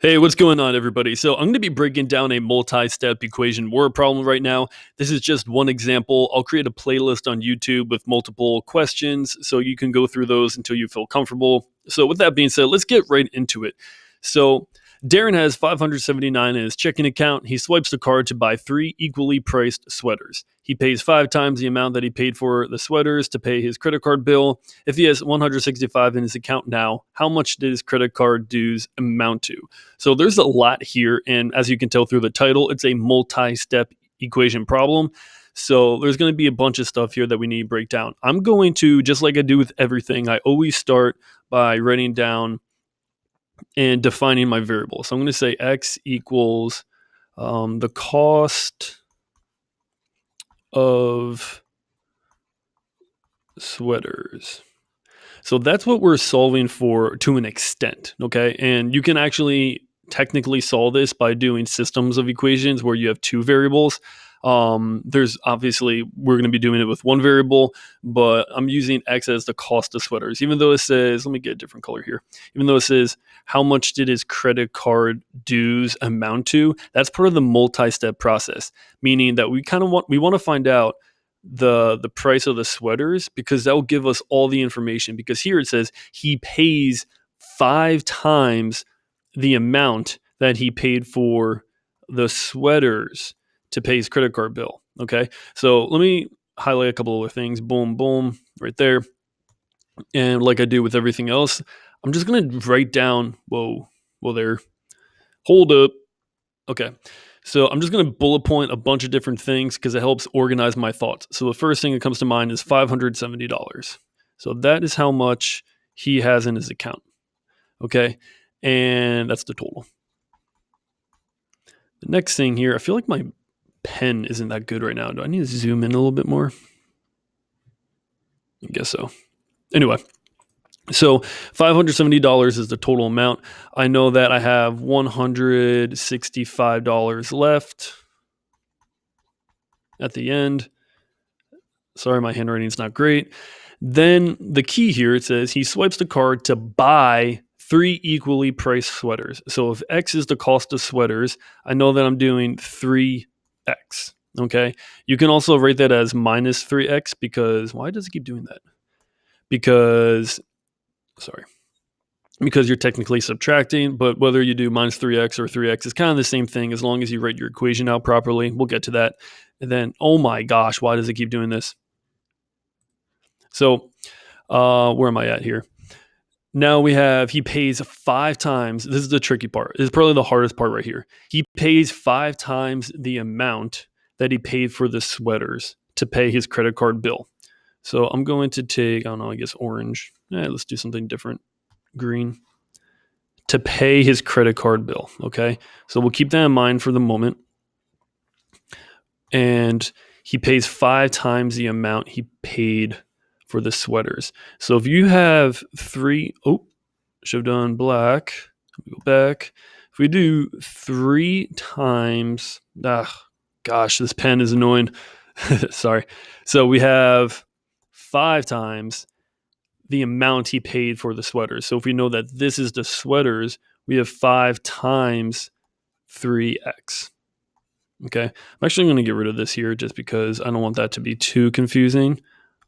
Hey, what's going on, everybody? So, I'm going to be breaking down a multi step equation word problem right now. This is just one example. I'll create a playlist on YouTube with multiple questions so you can go through those until you feel comfortable. So, with that being said, let's get right into it. So, Darren has 579 in his checking account. He swipes the card to buy 3 equally priced sweaters. He pays 5 times the amount that he paid for the sweaters to pay his credit card bill. If he has 165 in his account now, how much did his credit card dues amount to? So there's a lot here, and as you can tell through the title, it's a multi-step equation problem. So there's going to be a bunch of stuff here that we need to break down. I'm going to, just like I do with everything, I always start by writing down and defining my variable. So I'm going to say x equals the cost of sweaters. So that's what we're solving for to an extent, okay? And you can actually technically solve this by doing systems of equations where you have two variables. There's obviously, we're going to be doing it with one variable, but I'm using x as the cost of sweaters. Even though it says, let me get a different color here. Even though it says, how much did his credit card dues amount to? That's part of the multi-step process, meaning that we want to find out the price of the sweaters, because that will give us all the information. Because here it says he pays 5 times the amount that he paid for the sweaters to pay his credit card bill. Okay, so let me highlight a couple of things. Boom, boom, right there. And like I do with everything else, I'm just gonna write down. Whoa, there. Hold up. Okay. So I'm just going to bullet point a bunch of different things because it helps organize my thoughts. So the first thing that comes to mind is $570. So that is how much he has in his account. Okay. And that's the total. The next thing here, I feel like my pen isn't that good right now. Do I need to zoom in a little bit more? I guess so. Anyway. So $570 is the total amount. I know that I have $165 left at the end. Sorry, my handwriting's not great. Then the key here, it says he swipes the card to buy 3 equally priced sweaters. So if X is the cost of sweaters, I know that I'm doing 3X. Okay. You can also write that as minus 3X because why does it keep doing that? Because you're technically subtracting, but whether you do minus 3x or 3x is kind of the same thing as long as you write your equation out properly. We'll get to that. And then, oh my gosh, why does it keep doing this? So where am I at here? Now we have, he pays 5 times. This is the tricky part. This is probably the hardest part right here. He pays 5 times the amount that he paid for the sweaters to pay his credit card bill. So I'm going to take, I don't know, I guess orange. Let's do something different. Green. To pay his credit card bill. Okay. So we'll keep that in mind for the moment. And he pays 5 times the amount he paid for the sweaters. So if you have 3, should have done black. Let me go back. If we do 3 times, gosh, this pen is annoying. Sorry. So we have 5 times the amount he paid for the sweaters. So if we know that this is the sweaters, we have 5 times 3x. Okay. I'm actually going to get rid of this here just because I don't want that to be too confusing.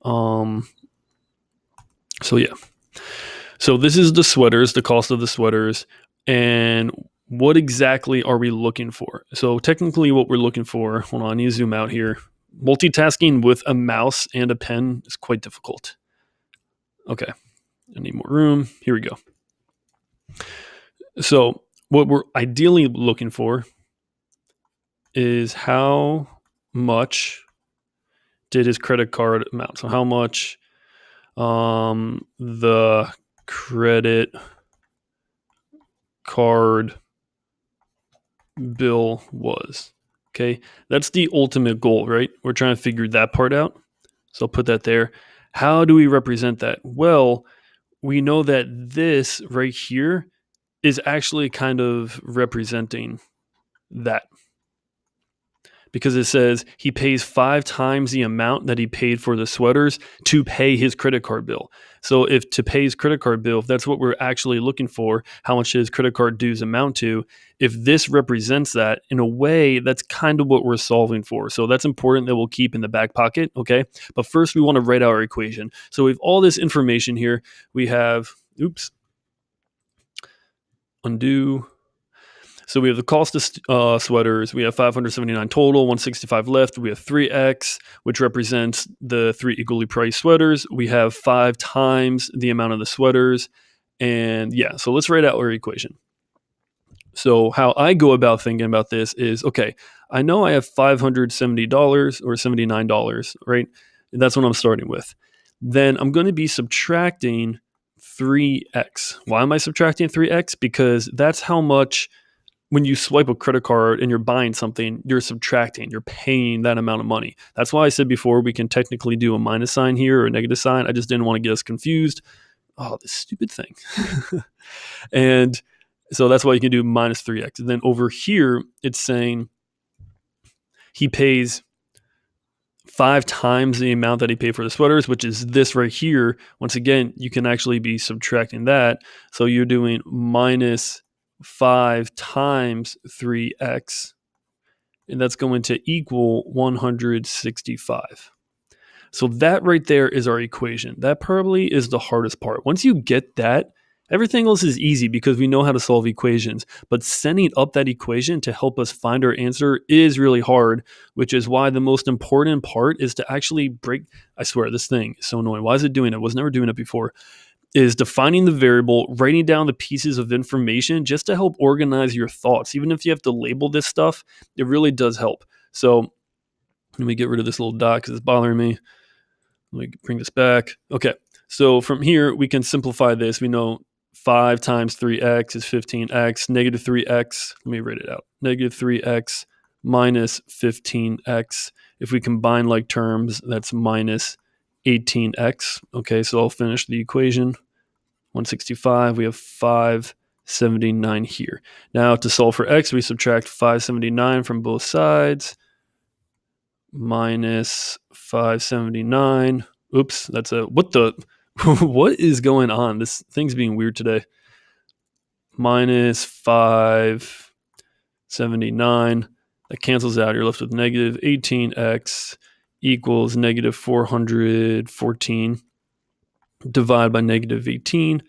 So yeah. So this is the sweaters, the cost of the sweaters, and what exactly are we looking for? So technically what we're looking for, hold on, I need to zoom out here. Multitasking with a mouse and a pen is quite difficult. Okay. I need more room. Here we go. So what we're ideally looking for is how much did his credit card amount? So how much the credit card bill was. Okay, that's the ultimate goal, right? We're trying to figure that part out. So I'll put that there. How do we represent that? Well, we know that this right here is actually kind of representing that. because it says he pays 5 times the amount that he paid for the sweaters to pay his credit card bill. So if to pay his credit card bill, if that's what we're actually looking for, how much his credit card dues amount to, if this represents that, in a way, that's kind of what we're solving for. So that's important that we'll keep in the back pocket, okay? But first, we want to write our equation. So we have all this information here. We have, undo. So we have the cost of sweaters. We have 579 total, 165 left. We have 3x, which represents the 3 equally priced sweaters. We have 5 times the amount of the sweaters. And yeah, so let's write out our equation. So how I go about thinking about this is, okay, I know I have $570 or $79, right? That's what I'm starting with. Then I'm going to be subtracting 3x. Why am I subtracting 3x? Because that's how much, when you swipe a credit card and you're buying something, you're subtracting, you're paying that amount of money. That's why I said before we can technically do a minus sign here or a negative sign. I just didn't want to get us confused. Oh, this stupid thing. And so that's why you can do minus 3x. And then over here, it's saying he pays 5 times the amount that he paid for the sweaters, which is this right here. Once again, you can actually be subtracting that. So you're doing minus 5 times 3x, and that's going to equal 165. So that right there is our equation. That probably is the hardest part. Once you get that, everything else is easy because we know how to solve equations. But setting up that equation to help us find our answer is really hard, which is why the most important part is to actually break. I swear, this thing is so annoying. Why is it doing it? I was never doing it before. Is defining the variable, writing down the pieces of information just to help organize your thoughts. Even if you have to label this stuff, it really does help. So let me get rid of this little dot because it's bothering me. Let me bring this back. Okay, so from here, we can simplify this. We know 5 times 3x is 15x, negative 3x. Let me write it out. Negative 3x minus 15x. If we combine like terms, that's minus 18x. Okay, so I'll finish the equation. 165, we have 579 here. Now to solve for x, we subtract 579 from both sides. Minus 579. Oops, that's a, what the, what is going on? This thing's being weird today. Minus 579. That cancels out. You're left with negative 18x equals negative 414. Divide by negative 18.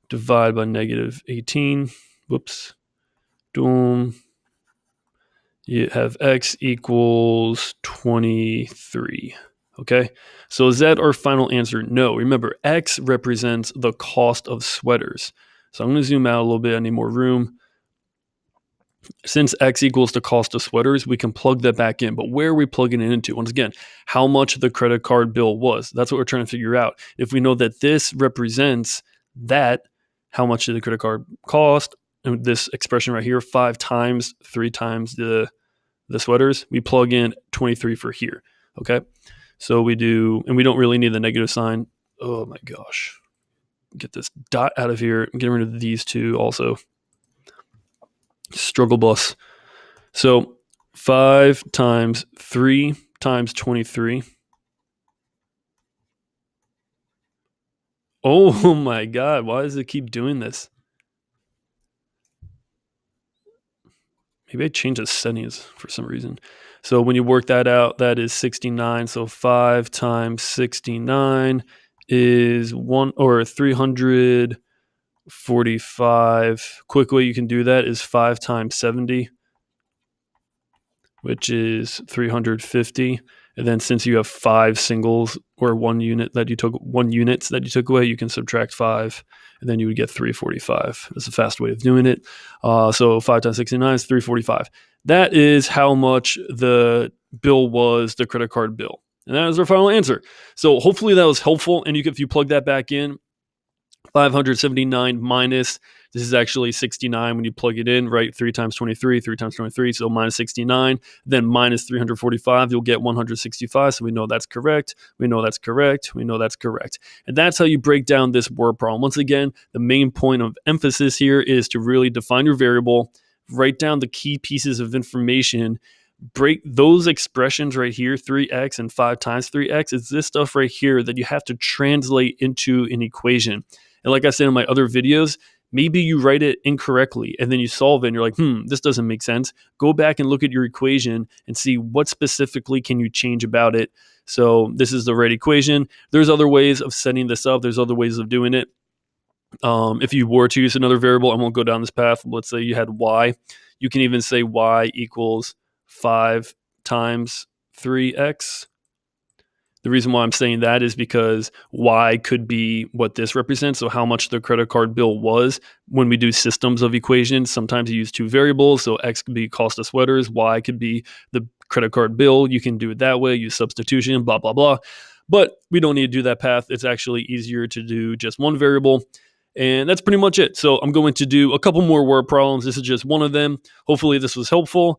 Divide by negative 18. Whoops. Boom. You have x equals 23. Okay, so is that our final answer? No. Remember, x represents the cost of sweaters. So I'm going to zoom out a little bit. I need more room. Since x equals the cost of sweaters, we can plug that back in. But where are we plugging it into? Once again, how much the credit card bill was. That's what we're trying to figure out. If we know that this represents that, how much did the credit card cost? And this expression right here, 5 times 3 times the sweaters, we plug in 23 for here. Okay, so we do, and we don't really need the negative sign. Oh my gosh, get this dot out of here and get rid of these two also. Struggle bus. So 5 times 3 times 23. Oh my god, why does it keep doing this? Maybe I changed the settings for some reason. So when you work that out, that is 69. So 5 times 69 is 345. Quick way you can do that is 5 times 70, which is 350. And then since you have 5 singles or 1 units that you took away, you can subtract 5, and then you would get 345. That's a fast way of doing it. So 5 times 69 is 345. That is how much the bill was, the credit card bill. And that is our final answer. So hopefully that was helpful. And if you plug that back in, 579 minus, this is actually 69 when you plug it in, right? 3 times 23, 3 times 23, so minus 69. Then minus 345, you'll get 165. So we know that's correct. We know that's correct. We know that's correct. And that's how you break down this word problem. Once again, the main point of emphasis here is to really define your variable, write down the key pieces of information, break those expressions right here, 3x and 5 times 3x, is this stuff right here that you have to translate into an equation. And like I said in my other videos, maybe you write it incorrectly and then you solve it and you're like, this doesn't make sense. Go back and look at your equation and see what specifically can you change about it. So this is the right equation. There's other ways of setting this up. There's other ways of doing it. If you were to use another variable, I won't go down this path. Let's say you had y. You can even say y equals 5 times 3x. The reason why I'm saying that is because y could be what this represents, so how much the credit card bill was. When we do systems of equations, sometimes you use two variables, so x could be cost of sweaters, y could be the credit card bill. You can do it that way, use substitution, blah, blah, blah. But we don't need to do that path. It's actually easier to do just one variable. And that's pretty much it. So I'm going to do a couple more word problems. This is just one of them. Hopefully this was helpful.